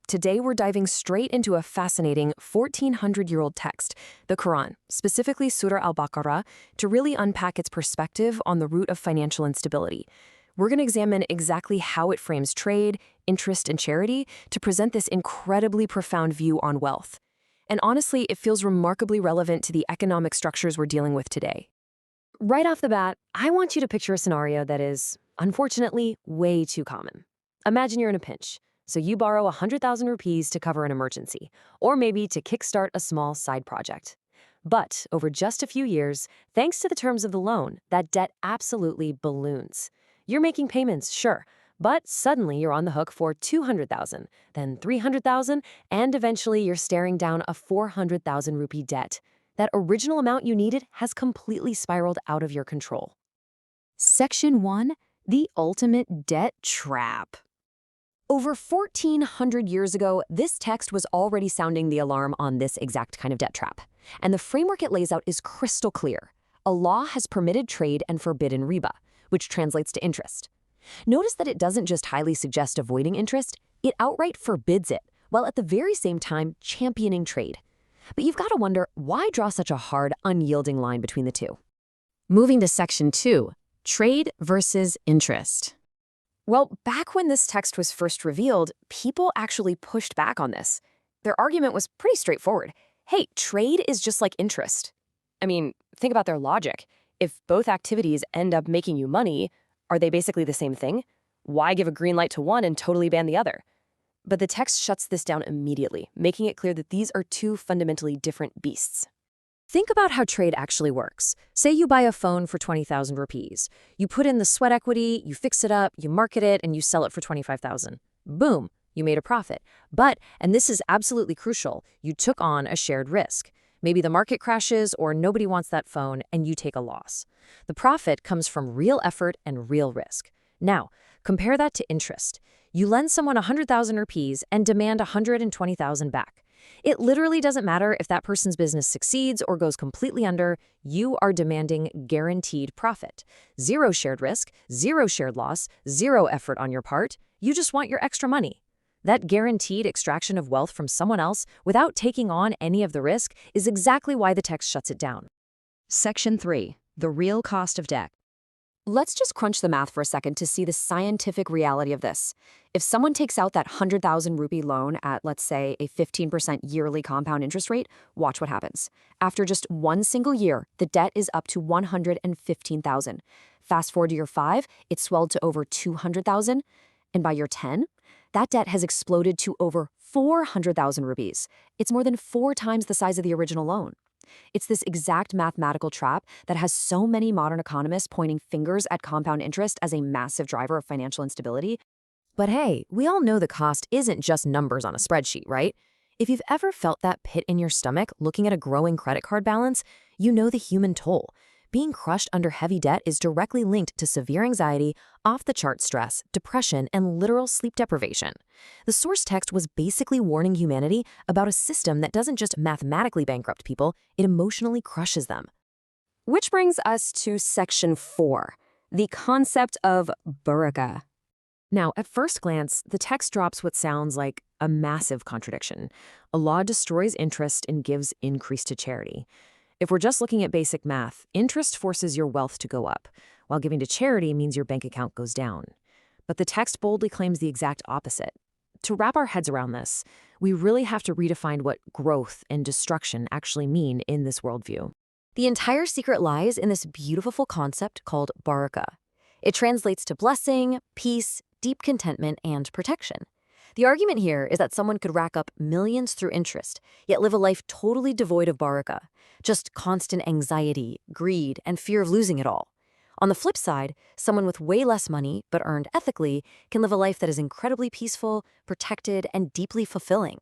Today we're diving straight into a fascinating 1400-year-old text, the Quran, specifically Surah Al-Baqarah, to really unpack its perspective on the root of financial instability. We're going to examine exactly how it frames trade, interest, and charity to present this incredibly profound view on wealth. And honestly, it feels remarkably relevant to the economic structures we're dealing with today. Right off the bat, I want you to picture a scenario that is, unfortunately, way too common. Imagine you're in a pinch. So you borrow 100,000 rupees to cover an emergency, or maybe to kickstart a small side project. But over just a few years, thanks to the terms of the loan, that debt absolutely balloons. You're making payments, sure, but suddenly you're on the hook for 200,000, then 300,000, and eventually you're staring down a 400,000 rupee debt. That original amount you needed has completely spiraled out of your control. Section 1, the ultimate debt trap. Over 1,400 years ago, this text was already sounding the alarm on this exact kind of debt trap. And the framework it lays out is crystal clear. Allah has permitted trade and forbidden riba, which translates to interest. Notice that it doesn't just highly suggest avoiding interest, it outright forbids it, while at the very same time championing trade. But you've got to wonder, why draw such a hard, unyielding line between the two? Moving to Section 2, trade versus interest. Well, back when this text was first revealed, people actually pushed back on this. Their argument was pretty straightforward. Hey, trade is just like interest. I mean, think about their logic. If both activities end up making you money, are they basically the same thing? Why give a green light to one and totally ban the other? But the text shuts this down immediately, making it clear that these are two fundamentally different beasts. Think about how trade actually works. Say you buy a phone for 20,000 rupees. You put in the sweat equity, you fix it up, you market it, and you sell it for 25,000. Boom, you made a profit. But, and this is absolutely crucial, you took on a shared risk. Maybe the market crashes or nobody wants that phone and you take a loss. The profit comes from real effort and real risk. Now, compare that to interest. You lend someone 100,000 rupees and demand 120,000 back. It literally doesn't matter if that person's business succeeds or goes completely under, you are demanding guaranteed profit. Zero shared risk, zero shared loss, zero effort on your part. You just want your extra money. That guaranteed extraction of wealth from someone else without taking on any of the risk is exactly why the text shuts it down. Section 3, the real cost of debt. Let's just crunch the math for a second to see the scientific reality of this. If someone takes out that 100,000 rupee loan at, let's say, a 15% yearly compound interest rate, watch what happens. After just one single year, the debt is up to 115,000. Fast forward to year 5, it's swelled to over 200,000. And by year 10, that debt has exploded to over 400,000 rupees. It's more than 4 times the size of the original loan. It's this exact mathematical trap that has so many modern economists pointing fingers at compound interest as a massive driver of financial instability. But hey, we all know the cost isn't just numbers on a spreadsheet, right? If you've ever felt that pit in your stomach looking at a growing credit card balance, you know the human toll. Being crushed under heavy debt is directly linked to severe anxiety, off-the-chart stress, depression, and literal sleep deprivation. The source text was basically warning humanity about a system that doesn't just mathematically bankrupt people, it emotionally crushes them. Which brings us to Section 4, the concept of Barakah. Now, at first glance, the text drops what sounds like a massive contradiction. Allah destroys interest and gives increase to charity. If we're just looking at basic math, interest forces your wealth to go up, while giving to charity means your bank account goes down. But the text boldly claims the exact opposite. To wrap our heads around this, we really have to redefine what growth and destruction actually mean in this worldview. The entire secret lies in this beautiful concept called Barakah. It translates to blessing, peace, deep contentment, and protection. The argument here is that someone could rack up millions through interest, yet live a life totally devoid of barakah, just constant anxiety, greed, and fear of losing it all. On the flip side, someone with way less money, but earned ethically, can live a life that is incredibly peaceful, protected, and deeply fulfilling.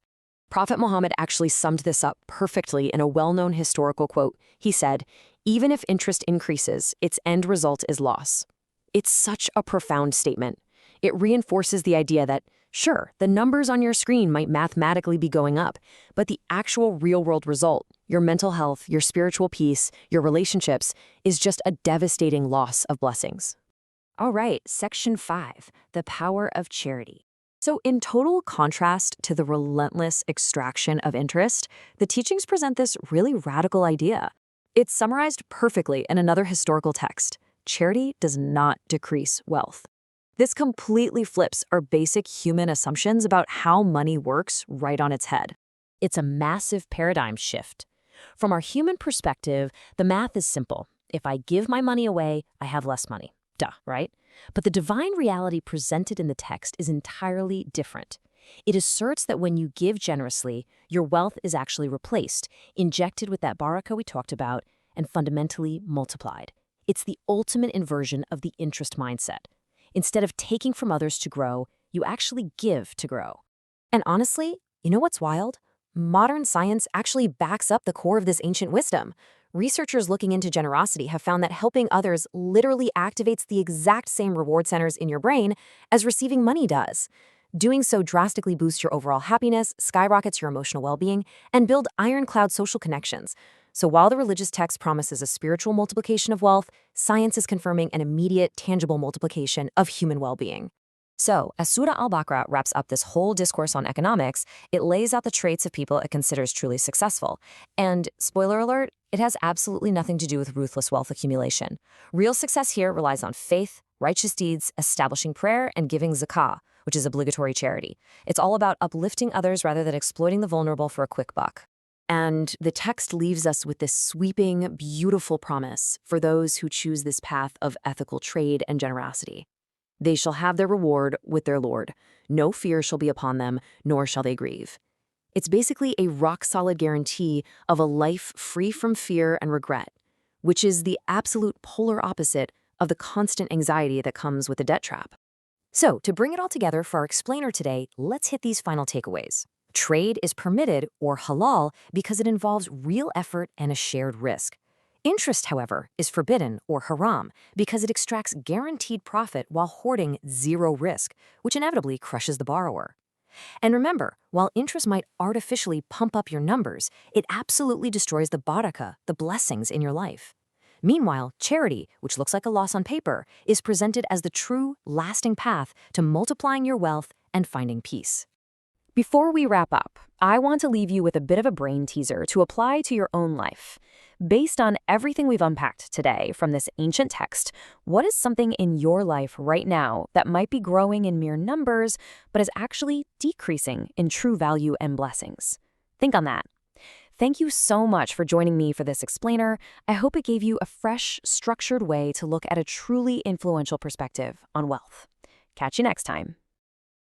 Prophet Muhammad actually summed this up perfectly in a well-known historical quote. He said, "Even if interest increases, its end result is loss." It's such a profound statement. It reinforces the idea that, sure, the numbers on your screen might mathematically be going up, but the actual real-world result, your mental health, your spiritual peace, your relationships, is just a devastating loss of blessings. All right, Section 5, the power of charity. So, in total contrast to the relentless extraction of interest, the teachings present this really radical idea. It's summarized perfectly in another historical text. Charity does not decrease wealth. This completely flips our basic human assumptions about how money works right on its head. It's a massive paradigm shift. From our human perspective, the math is simple. If I give my money away, I have less money. Duh, right? But the divine reality presented in the text is entirely different. It asserts that when you give generously, your wealth is actually replaced, injected with that barakah we talked about, and fundamentally multiplied. It's the ultimate inversion of the interest mindset. Instead of taking from others to grow, you actually give to grow. And honestly, you know what's wild? Modern science actually backs up the core of this ancient wisdom. Researchers looking into generosity have found that helping others literally activates the exact same reward centers in your brain as receiving money does. Doing so drastically boosts your overall happiness, skyrockets your emotional well-being, and build ironclad social connections. So while the religious text promises a spiritual multiplication of wealth, science is confirming an immediate, tangible multiplication of human well-being. So, as Surah Al-Baqarah wraps up this whole discourse on economics, it lays out the traits of people it considers truly successful. And, spoiler alert, it has absolutely nothing to do with ruthless wealth accumulation. Real success here relies on faith, righteous deeds, establishing prayer, and giving zakah, which is obligatory charity. It's all about uplifting others rather than exploiting the vulnerable for a quick buck. And the text leaves us with this sweeping, beautiful promise for those who choose this path of ethical trade and generosity. They shall have their reward with their Lord. No fear shall be upon them, nor shall they grieve. It's basically a rock-solid guarantee of a life free from fear and regret, which is the absolute polar opposite of the constant anxiety that comes with the debt trap. So, to bring it all together for our explainer today, let's hit these final takeaways. Trade is permitted, or halal, because it involves real effort and a shared risk. Interest, however, is forbidden, or haram, because it extracts guaranteed profit while hoarding zero risk, which inevitably crushes the borrower. And remember, while interest might artificially pump up your numbers, it absolutely destroys the barakah, the blessings in your life. Meanwhile, charity, which looks like a loss on paper, is presented as the true, lasting path to multiplying your wealth and finding peace. Before we wrap up, I want to leave you with a bit of a brain teaser to apply to your own life. Based on everything we've unpacked today from this ancient text, what is something in your life right now that might be growing in mere numbers, but is actually decreasing in true value and blessings? Think on that. Thank you so much for joining me for this explainer. I hope it gave you a fresh, structured way to look at a truly influential perspective on wealth. Catch you next time.